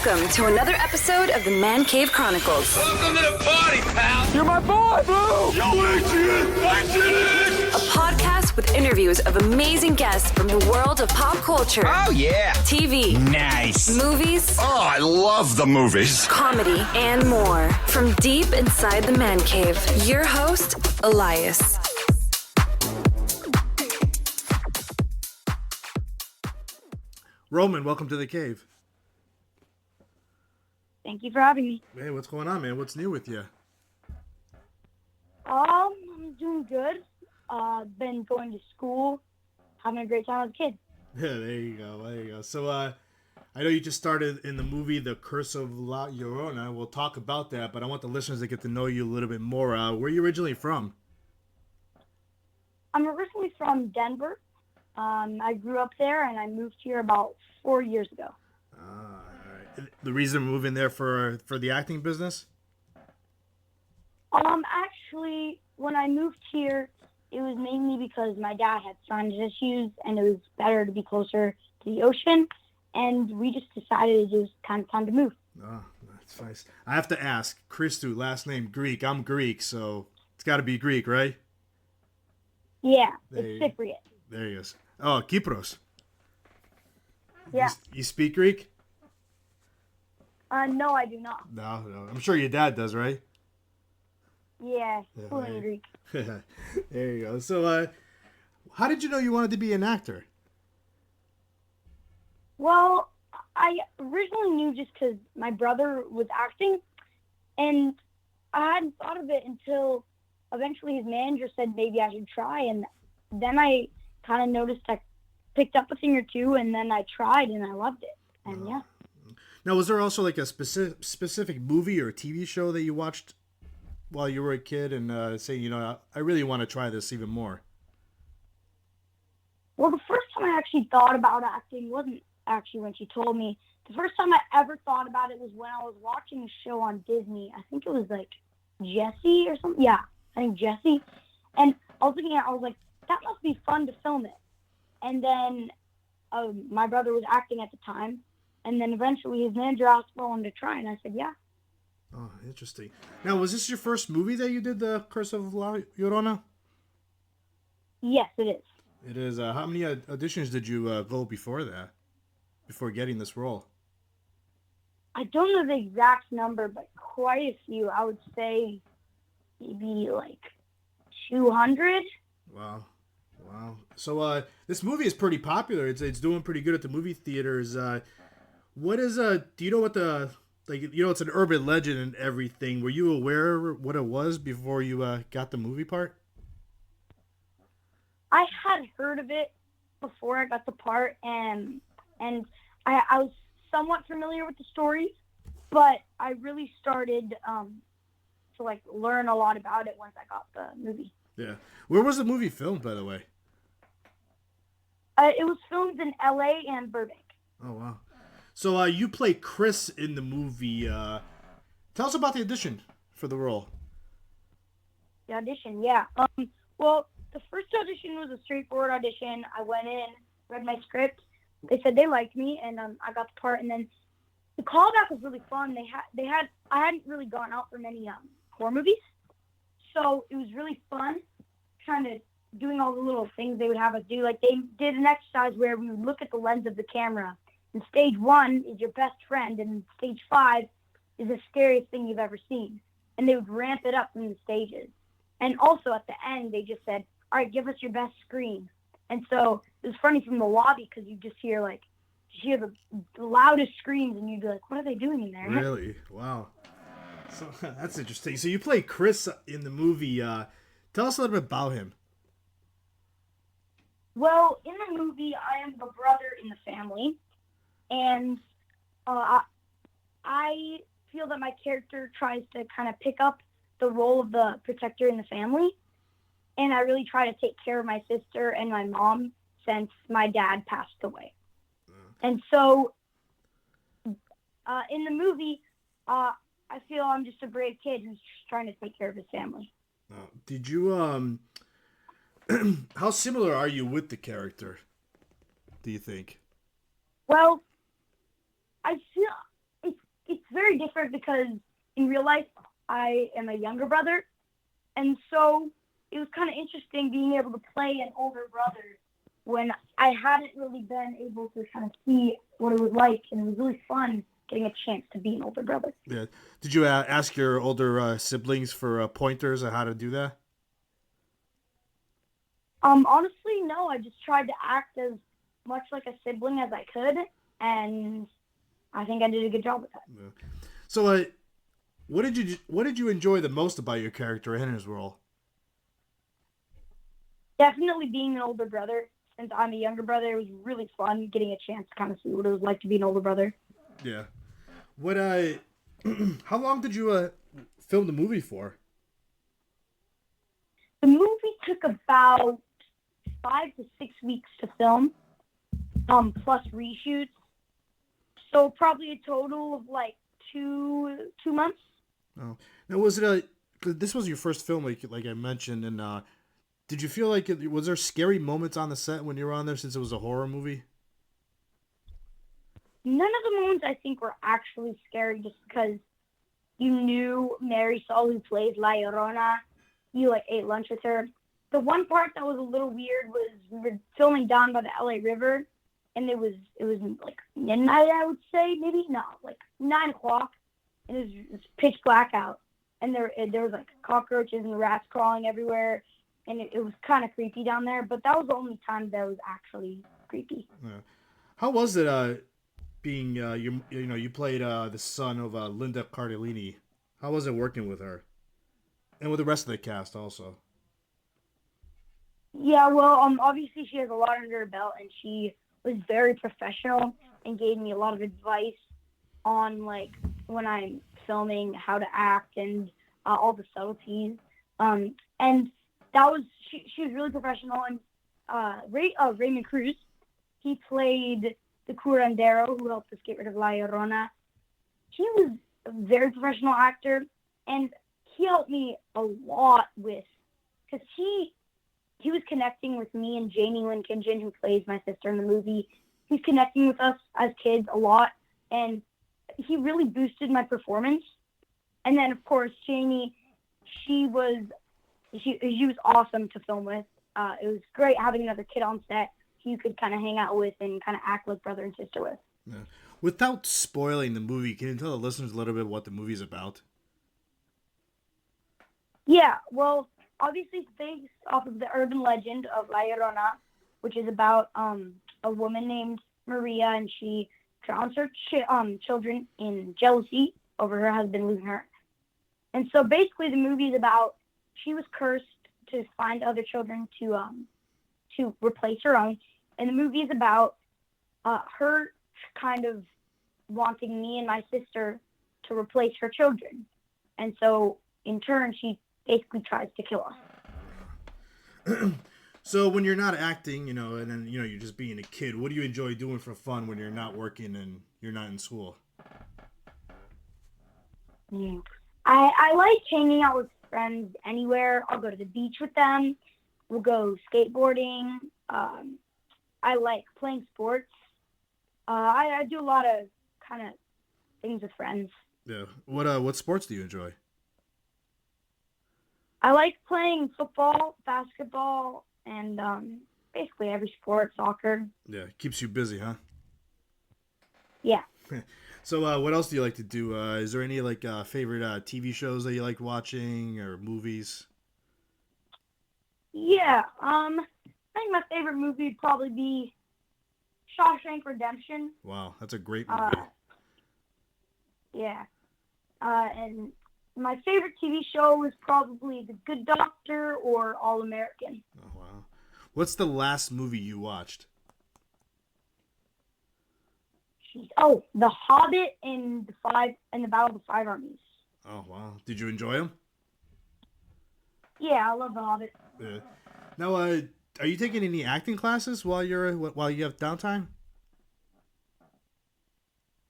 Welcome to another episode of the Man Cave Chronicles. Welcome to the party, pal! You're my boy, Blue! Yo, Adrian! A podcast with interviews of amazing guests from the world of pop culture. Oh, yeah! TV. Nice! Movies. Oh, I love the movies! Comedy and more. From deep inside the Man Cave, your host, Elias. Roman, welcome to the cave. Thank you for having me. Hey, what's going on, man? What's new with you? I'm doing good. Been going to school, having a great time as a kid. Yeah, there you go. So, I know you just started in the movie The Curse of La Llorona. We'll talk about that, but I want the listeners to get to know you a little bit more. Where are you originally from? I'm originally from Denver. I grew up there, and I moved here about 4 years ago. All right. The reason moving there for the acting business? Actually, when I moved here, it was mainly because my dad had sinus issues, and it was better to be closer to the ocean, and we just decided it was kind of time to move. Oh, that's nice. I have to ask, Christou, last name Greek. I'm Greek, so it's got to be Greek, right? Yeah, it's Cypriot. There he is. Oh, Kypros. Yeah. You speak Greek? No, I do not. No. I'm sure your dad does, right? Yeah, fluent Greek. There you go. So, how did you know you wanted to be an actor? Well, I originally knew just because my brother was acting, and I hadn't thought of it until eventually his manager said maybe I should try, and then I kind of noticed I picked up a thing or two, and then I tried, and I loved it, and yeah. Now, was there also like a specific movie or TV show that you watched while you were a kid and saying, I really want to try this even more? Well, the first time I actually thought about acting wasn't actually when she told me. The first time I ever thought about it was when I was watching a show on Disney. I think it was like Jessie or something. Yeah, I think Jessie. And I was looking at it, I was like, that must be fun to film it. And then my brother was acting at the time. And then eventually his manager asked if I wanted to try, and I said, yeah. Oh, interesting. Now, was this your first movie that you did, The Curse of La Llorona? Yes, it is. It is. How many auditions did you go before that, before getting this role? I don't know the exact number, but quite a few. I would say maybe like 200. Wow. So this movie is pretty popular. It's doing pretty good at the movie theaters. What is do you know what it's an urban legend and everything. Were you aware what it was before you got the movie part? I had heard of it before I got the part, and I was somewhat familiar with the story, but I really started to like learn a lot about it once I got the movie. Yeah. Where was the movie filmed, by the way? It was filmed in LA and Burbank. Oh, wow. So you play Chris in the movie. Tell us about the audition for the role. The audition, yeah. Well, the first audition was a straightforward audition. I went in, read my script. They said they liked me, and I got the part. And then the callback was really fun. I hadn't really gone out for many horror movies, so it was really fun, kind of doing all the little things they would have us do. Like, they did an exercise where we would look at the lens of the camera, and stage 1 is your best friend, and stage 5 is the scariest thing you've ever seen. And they would ramp it up from the stages. And also at the end, they just said, all right, give us your best scream. And so it was funny from the lobby because you just hear the loudest screams, and you'd be like, what are they doing in there? Really? Wow. So that's interesting. So you play Chris in the movie. Tell us a little bit about him. Well, in the movie, I am the brother in the family, and I feel that my character tries to kind of pick up the role of the protector in the family, and I really try to take care of my sister and my mom since my dad passed away. And so in the movie, I feel I'm just a brave kid who's just trying to take care of his family. Did you how similar are you with the character, do you think? Well, I feel it's very different because in real life, I am a younger brother. And so it was kind of interesting being able to play an older brother when I hadn't really been able to kind of see what it was like. And it was really fun getting a chance to be an older brother. Yeah. Did you ask your older siblings for pointers on how to do that? Honestly, no. I just tried to act as much like a sibling as I could, and I think I did a good job with that. Yeah. So, what did you enjoy the most about your character in his role? Definitely being an older brother. Since I'm a younger brother, it was really fun getting a chance to kind of see what it was like to be an older brother. Yeah. What how long did you film the movie for? The movie took about 5 to 6 weeks to film, plus reshoots. So probably a total of like two months. Oh, now was it 'cause this was your first film, like I mentioned, and did you feel like was there scary moments on the set when you were on there since it was a horror movie? None of the moments I think were actually scary, just because you knew Marisol, who plays La Llorona. You like ate lunch with her. The one part that was a little weird was we were filming down by the LA River, and it was like midnight, I would say, maybe not like 9 o'clock, and it was pitch black out, and there was like cockroaches and rats crawling everywhere, and it was kind of creepy down there. But that was the only time that was actually creepy. Yeah. How was it being you played the son of Linda Cardellini? How was it working with her, and with the rest of the cast also? Yeah, well, obviously she has a lot under her belt, and she was very professional and gave me a lot of advice on like when I'm filming, how to act, and all the subtleties. And that was she was really professional. And Raymond Cruz, he played the curandero who helped us get rid of La Llorona. He was a very professional actor, and he helped me a lot with because he was connecting with me and Jamie Lynn Kinjin, who plays my sister in the movie. He's connecting with us as kids a lot, and he really boosted my performance. And then, of course, Jamie, she was awesome to film with. It was great having another kid on set who you could kind of hang out with and kind of act like brother and sister with. Yeah. Without spoiling the movie, can you tell the listeners a little bit what the movie's about? Yeah, well, obviously it's based off of the urban legend of La Llorona, which is about a woman named Maria, and she drowns her children in jealousy over her husband losing her. And so basically the movie is about she was cursed to find other children to replace her own. And the movie is about her kind of wanting me and my sister to replace her children. And so in turn, she basically tries to kill us. So when you're not acting, and then, you're just being a kid, what do you enjoy doing for fun when you're not working and you're not in school? I like hanging out with friends anywhere. I'll go to the beach with them. We'll go skateboarding. I like playing sports. I do a lot of kind of things with friends. Yeah. What sports do you enjoy? I like playing football, basketball, and basically every sport, soccer. Yeah, keeps you busy, huh? Yeah. So what else do you like to do? Is there any favorite TV shows that you like watching or movies? Yeah. I think my favorite movie would probably be Shawshank Redemption. Wow, that's a great movie. Yeah. And my favorite TV show was probably The Good Doctor or All American. Oh, wow. What's the last movie you watched? Oh, The Hobbit and the Battle of the Five Armies. Oh, wow. Did you enjoy them? Yeah, I love The Hobbit. Yeah. Now, are you taking any acting classes while you have downtime?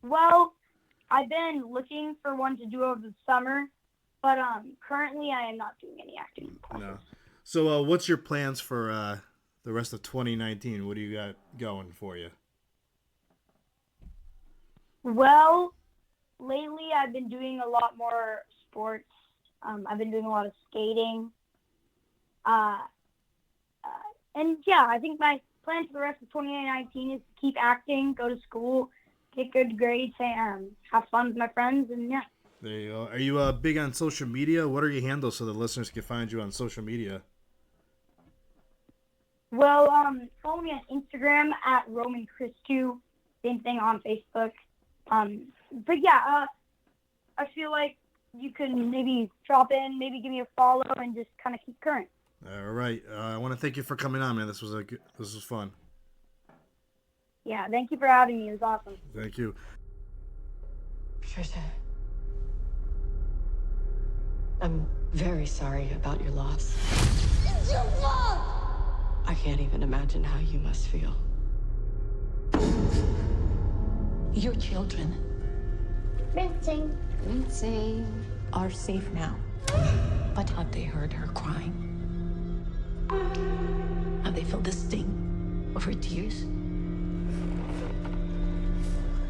Well, I've been looking for one to do over the summer, but currently I am not doing any acting classes. No. So, what's your plans for the rest of 2019? What do you got going for you? Well, lately I've been doing a lot more sports. I've been doing a lot of skating. And yeah, I think my plan for the rest of 2019 is to keep acting, go to school, get good grades, and have fun with my friends, and yeah. There you go. Are you big on social media? What are your handles so the listeners can find you on social media? Well, follow me on Instagram at Roman Christou. Same thing on Facebook. But yeah, I feel like you can maybe drop in, maybe give me a follow, and just kind of keep current. All right. I want to thank you for coming on, man. This was fun. Yeah, thank you for having me. It was awesome. Thank you. Patricia, I'm very sorry about your loss. It's your fault! I can't even imagine how you must feel. Your children Rinsing are safe now. but have they heard her crying? Have they felt the sting of her tears?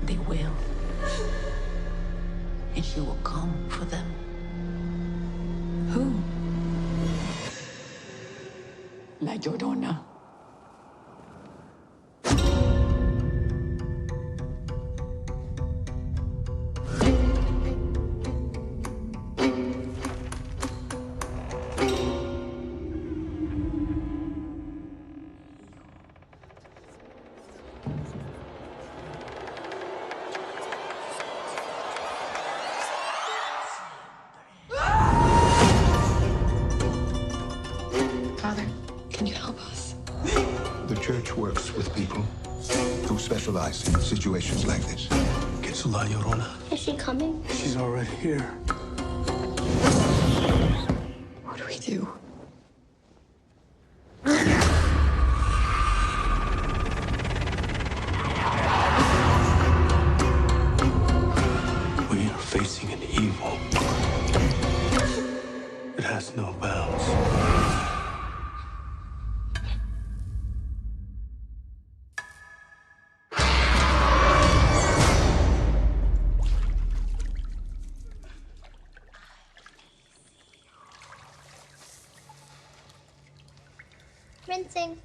They will. And she will come for them. Who? La Llorona. Father, can you help us? The church works with people who specialize in situations like this. It's La Llorona. Is she coming? She's already here. What do we do? We are facing an evil. It has no bounds. Rinsing.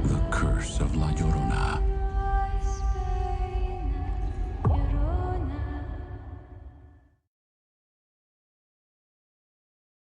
The Curse of La Llorona.